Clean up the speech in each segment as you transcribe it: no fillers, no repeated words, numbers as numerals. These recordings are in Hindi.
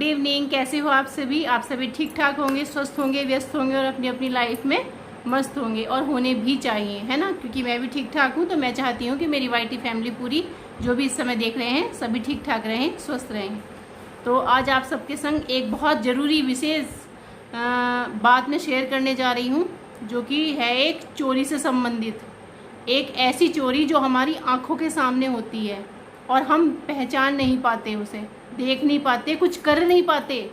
इवनिंग। कैसे हो आप सभी? आप सभी ठीक ठाक होंगे, स्वस्थ होंगे, व्यस्त होंगे और अपनी अपनी लाइफ में मस्त होंगे, और होने भी चाहिए, है ना। क्योंकि मैं भी ठीक ठाक हूँ, तो मैं चाहती हूँ कि मेरी वाईटी फैमिली पूरी, जो भी इस समय देख रहे हैं, सभी ठीक ठाक रहें, स्वस्थ रहें। तो आज आप सबके संग एक बहुत ज़रूरी विशेष बात मैं शेयर करने जा रही हूँ, जो कि है एक चोरी से संबंधित। एक ऐसी चोरी जो हमारी आंखों के सामने होती है और हम पहचान नहीं पाते, उसे देख नहीं पाते, कुछ कर नहीं पाते।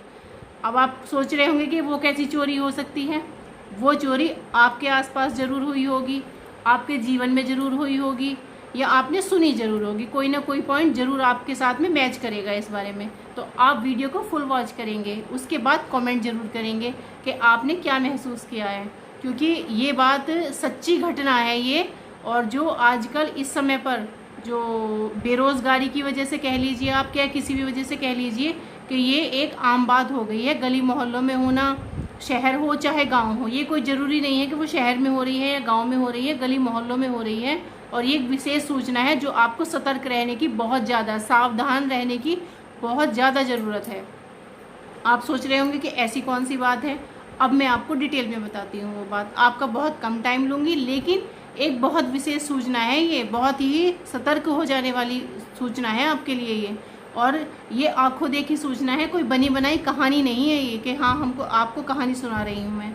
अब आप सोच रहे होंगे कि वो कैसी चोरी हो सकती है। वो चोरी आपके आसपास ज़रूर हुई होगी, आपके जीवन में ज़रूर हुई होगी, या आपने सुनी ज़रूर होगी। कोई ना कोई पॉइंट ज़रूर आपके साथ में मैच करेगा इस बारे में। तो आप वीडियो को फुल वॉच करेंगे, उसके बाद कमेंट ज़रूर करेंगे कि आपने क्या महसूस किया है, क्योंकि ये बात सच्ची घटना है ये। और जो आजकल इस समय पर जो बेरोज़गारी की वजह से कह लीजिए आप, क्या किसी भी वजह से कह लीजिए, कि ये एक आम बात हो गई है। गली मोहल्लों में होना, शहर हो चाहे गांव हो, ये कोई ज़रूरी नहीं है कि वो शहर में हो रही है या गांव में हो रही है, गली मोहल्लों में हो रही है। और ये एक विशेष सूचना है जो आपको सतर्क रहने की, बहुत ज़्यादा सावधान रहने की बहुत ज़्यादा ज़रूरत है। आप सोच रहे होंगे कि ऐसी कौन सी बात है। अब मैं आपको डिटेल में बताती हूँ वो बात। आपका बहुत कम टाइम लूँगी, लेकिन एक बहुत विशेष सूचना है ये, बहुत ही सतर्क हो जाने वाली सूचना है आपके लिए ये। और ये आंखों देखी सूचना है, कोई बनी बनाई कहानी नहीं है ये कि हाँ हमको आपको कहानी सुना रही हूँ मैं।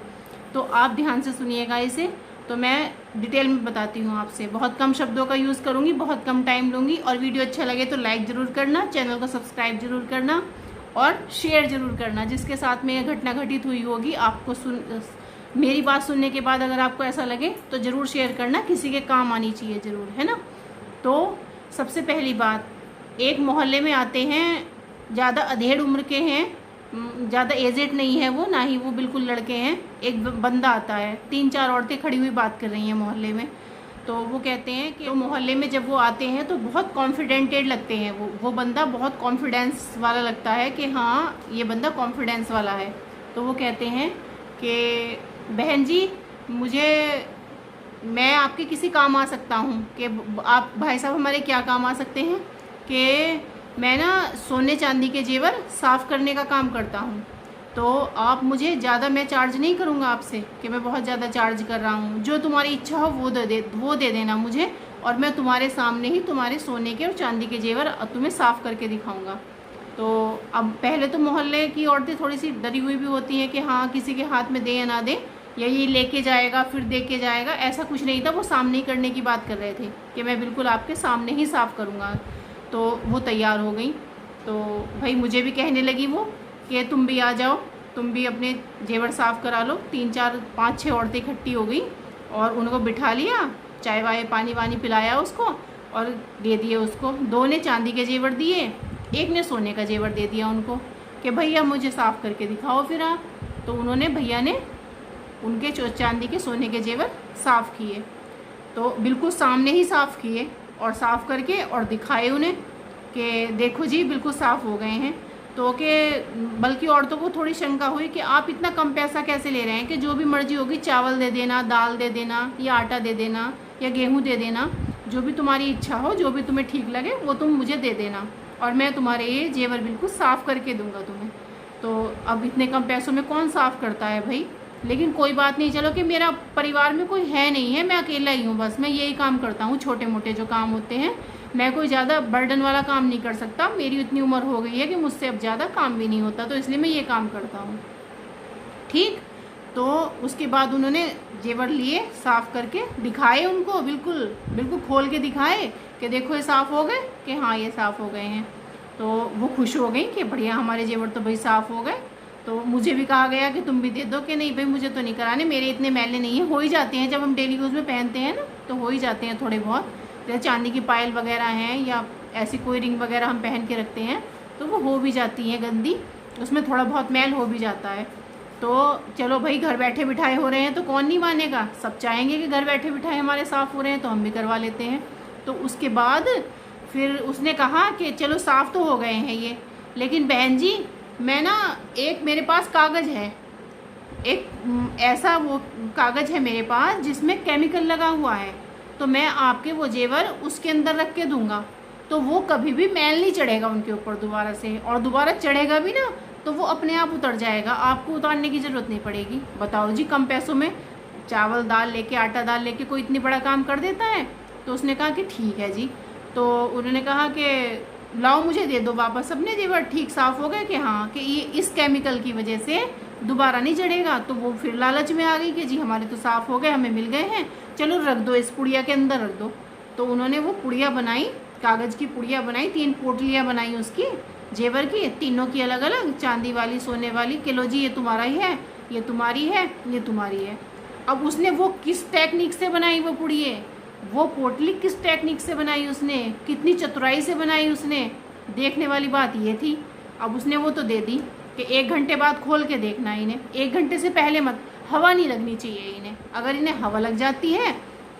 तो आप ध्यान से सुनिएगा इसे। तो मैं डिटेल में बताती हूँ आपसे, बहुत कम शब्दों का यूज़ करूँगी, बहुत कम टाइम लूँगी। और वीडियो अच्छा लगे तो लाइक ज़रूर करना, चैनल को सब्सक्राइब ज़रूर करना और शेयर ज़रूर करना। जिसके साथ में यह घटना घटित हुई होगी, आपको मेरी बात सुनने के बाद अगर आपको ऐसा लगे तो ज़रूर शेयर करना, किसी के काम आनी चाहिए ज़रूर, है ना। तो सबसे पहली बात, एक मोहल्ले में आते हैं, ज़्यादा अधेड़ उम्र के हैं, ज़्यादा एजेड नहीं है वो, ना ही वो बिल्कुल लड़के हैं। एक बंदा आता है, 3-4 औरतें खड़ी हुई बात कर रही हैं मोहल्ले में। तो वो कहते हैं कि तो मोहल्ले में जब वो आते हैं तो बहुत कॉन्फिडेंटेड लगते हैं। वो बंदा बहुत कॉन्फिडेंस वाला लगता है कि हाँ ये बंदा कॉन्फिडेंस वाला है। तो वो कहते हैं कि बहन जी, मैं आपके किसी काम आ सकता हूँ? कि आप भाई साहब हमारे क्या काम आ सकते हैं? कि मैं ना सोने चांदी के जेवर साफ़ करने का काम करता हूँ, तो आप मुझे ज़्यादा, मैं चार्ज नहीं करूँगा आपसे कि मैं बहुत ज़्यादा चार्ज कर रहा हूँ। जो तुम्हारी इच्छा हो वो दे देना मुझे, और मैं तुम्हारे सामने ही तुम्हारे सोने के और चांदी के जेवर तुम्हें साफ़ करके दिखाऊँगा। तो अब पहले तो मोहल्ले की औरतें थोड़ी सी डरी हुई भी होती हैं कि हाँ किसी के हाथ में दे या ना दे, या ये लेके जाएगा फिर दे के जाएगा। ऐसा कुछ नहीं था, वो सामने ही करने की बात कर रहे थे कि मैं बिल्कुल आपके सामने ही साफ़ करूँगा। तो वो तैयार हो गई। तो भाई मुझे भी कहने लगी वो कि तुम भी आ जाओ, तुम भी अपने जेवर साफ़ करा लो। 3-4-5-6 औरतें इकट्ठी हो गई और उनको बिठा लिया, चाय वाय पानी वानी पिलाया उसको और दे दिए उसको। 2 ने चांदी के जेवर दिए, 1 ने सोने का जेवर दे दिया उनको कि भैया मुझे साफ़ करके दिखाओ फिर आप। तो उन्होंने, भैया ने उनके चांदी के सोने के जेवर साफ़ किए, तो बिल्कुल सामने ही साफ़ किए और साफ़ करके और दिखाए उन्हें कि देखो जी बिल्कुल साफ़ हो गए हैं। तो बल्कि औरतों को थोड़ी शंका हुई कि आप इतना कम पैसा कैसे ले रहे हैं, कि जो भी मर्जी होगी चावल दे देना, दाल दे देना, या आटा दे देना, या गेहूँ दे देना, जो भी तुम्हारी इच्छा हो, जो भी तुम्हें ठीक लगे वो तुम मुझे दे देना, और मैं तुम्हारे ये जेवर बिल्कुल साफ़ करके दूंगा तुम्हें। तो अब इतने कम पैसों में कौन साफ़ करता है भाई। लेकिन कोई बात नहीं, चलो कि मेरा परिवार में कोई है नहीं है, मैं अकेला ही हूँ, बस मैं यही काम करता हूँ, छोटे मोटे जो काम होते हैं। मैं कोई ज़्यादा बर्डन वाला काम नहीं कर सकता, मेरी इतनी उम्र हो गई है कि मुझसे अब ज़्यादा काम भी नहीं होता, तो इसलिए मैं ये काम करता हूँ, ठीक। तो उसके बाद उन्होंने जेवर लिए, साफ़ करके दिखाए उनको, बिल्कुल बिल्कुल खोल के दिखाए कि देखो ये साफ़ हो गए, कि हाँ ये साफ़ हो गए हैं। तो वो खुश हो गई कि बढ़िया हमारे जेवर तो भाई साफ़ हो गए। तो मुझे भी कहा गया कि तुम भी दे दो, कि नहीं भाई मुझे तो नहीं कराने, मेरे इतने मैले नहीं है, हो ही जाते हैं जब हम डेली यूज़ में पहनते हैं ना, तो हो ही जाते हैं थोड़े बहुत। जैसे चांदी की पायल वगैरह हैं या ऐसी कोई रिंग वगैरह हम पहन के रखते हैं तो वो हो भी जाती हैं गंदी, उसमें थोड़ा बहुत मैल हो भी जाता है। तो चलो भाई घर बैठे बिठाए हो रहे हैं तो कौन नहीं मानेगा, सब चाहेंगे कि घर बैठे बिठाए हमारे साफ़ हो रहे हैं तो हम भी करवा लेते हैं। तो उसके बाद फिर उसने कहा कि चलो साफ़ तो हो गए हैं ये, लेकिन बहन जी मैं ना, एक मेरे पास कागज़ है, एक ऐसा वो कागज़ है मेरे पास जिसमें केमिकल लगा हुआ है, तो मैं आपके वो जेवर उसके अंदर रख के दूंगा, तो वो कभी भी मैल नहीं चढ़ेगा उनके ऊपर दोबारा से, और दोबारा चढ़ेगा भी ना तो वो अपने आप उतर जाएगा, आपको उतारने की ज़रूरत नहीं पड़ेगी। बताओ जी, कम पैसों में चावल दाल लेके, आटा दाल लेके कोई इतनी बड़ा काम कर देता है। तो उसने कहा कि ठीक है जी। तो उन्होंने कहा कि लाओ मुझे दे दो वापस अपने जेवर। ठीक साफ़ हो गए कि हाँ कि ये इस केमिकल की वजह से दोबारा नहीं जड़ेगा। तो वो फिर लालच में आ गई कि जी हमारे तो साफ़ हो गए, हमें मिल गए हैं, चलो रख दो, इस पुड़िया के अंदर रख दो। तो उन्होंने वो पुड़िया बनाई, कागज़ की पुड़िया बनाई, 3 पोटलियाँ बनाई उसकी जेवर की, तीनों की अलग अलग, चांदी वाली, सोने वाली, कि लो जी ये तुम्हारा ही है, ये तुम्हारी है, ये तुम्हारी है। अब उसने वो किस टेक्निक से बनाई वो पुड़िये, वो पोटली किस टेक्निक से बनाई उसने, कितनी चतुराई से बनाई उसने, देखने वाली बात ये थी। अब उसने वो तो दे दी कि 1 घंटे बाद खोल के देखना इन्हें, 1 घंटे से पहले मत, हवा नहीं लगनी चाहिए इन्हें। अगर इन्हें हवा लग जाती है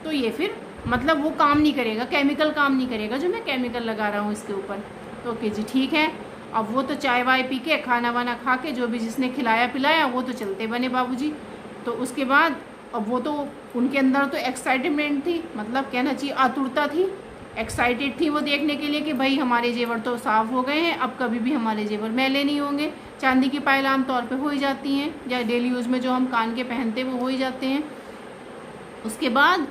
तो ये फिर मतलब वो काम नहीं करेगा, केमिकल काम नहीं करेगा जो मैं केमिकल लगा रहा हूँ इसके ऊपर। तो ओके जी ठीक है। अब वो तो चाय वाय पी के, खाना वाना खा के, जो भी जिसने खिलाया पिलाया वो तो चलते बने बाबूजी। तो उसके बाद अब वो तो उनके अंदर तो एक्साइटमेंट थी, मतलब कहना चाहिए आतुरता थी, एक्साइटेड थी वो देखने के लिए कि भाई हमारे जेवर तो साफ़ हो गए हैं, अब कभी भी हमारे जेवर मैले नहीं होंगे। चांदी की पायल आम तौर पे हो ही जाती हैं, या डेली यूज़ में जो हम कान के पहनते हैं वो हो ही जाते हैं। उसके बाद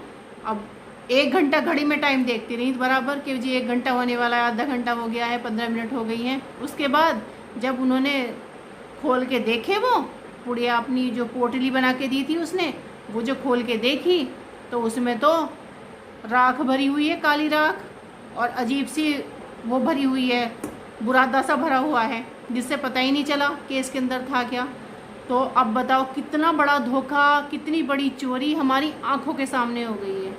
अब 1 घंटा घड़ी में टाइम देखती रही बराबर कि जी 1 घंटा होने वाला है, आधा घंटा हो गया है, 15 मिनट हो गई हैं। उसके बाद जब उन्होंने खोल के देखे वो पुड़िया, अपनी जो पोटली बना के दी थी उसने, वो जो खोल के देखी तो उसमें तो राख भरी हुई है, काली राख, और अजीब सी वो भरी हुई है, बुरादा सा भरा हुआ है, जिससे पता ही नहीं चला कि इसके अंदर था क्या। तो अब बताओ कितना बड़ा धोखा, कितनी बड़ी चोरी हमारी आंखों के सामने हो गई है।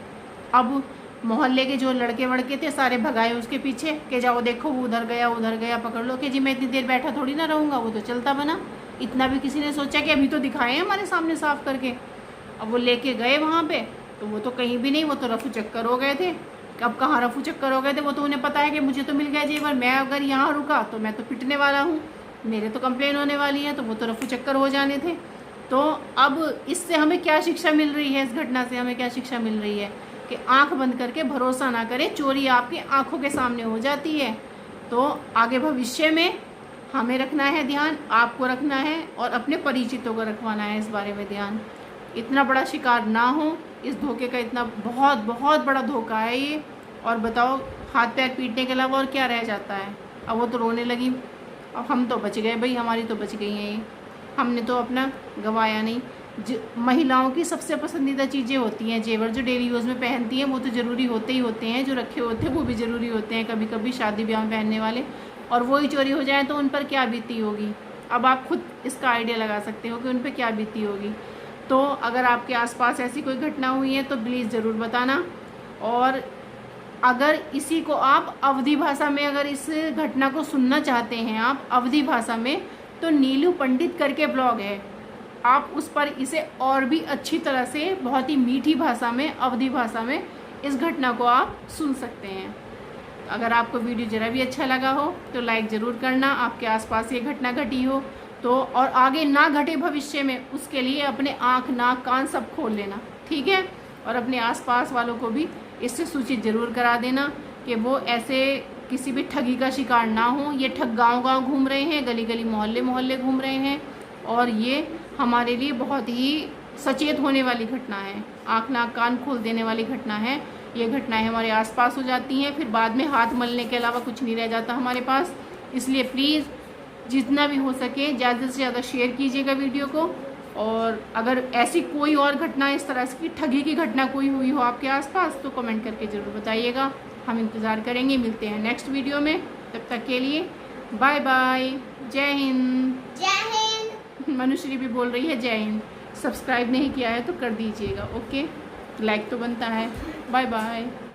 अब मोहल्ले के जो लड़के वड़के थे सारे भगाए उसके पीछे कि जाओ देखो वो उधर गया, पकड़ लो। कि जी मैं इतनी देर बैठा थोड़ी ना रहूँगा, वो तो चलता बना। इतना भी किसी ने सोचा कि अभी तो दिखाए हैं हमारे सामने साफ करके। अब वो लेके गए वहाँ पे, तो वो तो कहीं भी नहीं, वो तो रफू चक्कर हो गए थे। अब कहाँ रफू चक्कर हो गए थे, वो तो उन्हें पता है कि मुझे तो मिल गया जेवर, मैं अगर यहाँ रुका तो मैं तो पिटने वाला हूँ, मेरे तो कंप्लेन होने वाली है। तो वो तो रफू चक्कर हो जाने थे। तो अब इससे हमें क्या शिक्षा मिल रही है, इस घटना से हमें क्या शिक्षा मिल रही है कि आंख बंद करके भरोसा ना करें, चोरी आपकी आंखों के सामने हो जाती है। तो आगे भविष्य में हमें रखना है ध्यान, आपको रखना है, और अपने परिचितों को रखवाना है इस बारे में ध्यान। इतना बड़ा शिकार ना हो इस धोखे का, इतना बहुत बहुत बड़ा धोखा है ये। और बताओ हाथ पैर पीटने के अलावा और क्या रह जाता है। अब वो तो रोने लगी, अब हम तो बच गए भाई, हमारी तो बच गई हैं ये, हमने तो अपना गंवाया नहीं। महिलाओं की सबसे पसंदीदा चीज़ें होती हैं जेवर, जो डेली यूज़ में पहनती हैं, वो तो ज़रूरी होते ही होते हैं, जो रखे होते हैं वो भी ज़रूरी होते हैं, कभी कभी शादी ब्याह में पहनने वाले। और वही चोरी हो जाए तो उन पर क्या बीती होगी। अब आप खुद इसका आइडिया लगा सकते हो कि उन पर क्या बीती होगी। तो अगर आपके आसपास ऐसी कोई घटना हुई है तो प्लीज़ ज़रूर बताना। और अगर इसी को आप अवधी भाषा में, अगर इस घटना को सुनना चाहते हैं आप अवधी भाषा में, तो नीलू पंडित करके ब्लॉग है, आप उस पर इसे और भी अच्छी तरह से, बहुत ही मीठी भाषा में, अवधी भाषा में इस घटना को आप सुन सकते हैं। अगर आपको वीडियो ज़रा भी अच्छा लगा हो तो लाइक ज़रूर करना, आपके आसपास ये घटना घटी हो तो, और आगे ना घटे भविष्य में, उसके लिए अपने आँख नाक कान सब खोल लेना, ठीक है। और अपने आसपास वालों को भी इससे सूचित ज़रूर करा देना कि वो ऐसे किसी भी ठगी का शिकार ना हो। ये ठग गांव-गांव घूम रहे हैं, गली गली मोहल्ले मोहल्ले घूम रहे हैं, और ये हमारे लिए बहुत ही सचेत होने वाली घटना है, आँख नाक कान खोल देने वाली घटना है। ये घटनाएं हमारे आसपास हो जाती हैं, फिर बाद में हाथ मलने के अलावा कुछ नहीं रह जाता हमारे पास। इसलिए प्लीज़ जितना भी हो सके ज़्यादा से ज़्यादा शेयर कीजिएगा वीडियो को। और अगर ऐसी कोई और घटना, इस तरह की ठगी की घटना कोई हुई हो आपके आसपास, तो कमेंट करके ज़रूर बताइएगा, हम इंतज़ार करेंगे। मिलते हैं नेक्स्ट वीडियो में, तब तक के लिए बाय बाय, जय हिंद। जय हिंद। मनुश्री भी बोल रही है जय हिंद। सब्सक्राइब नहीं किया है तो कर दीजिएगा, ओके, लाइक तो बनता है। Bye bye.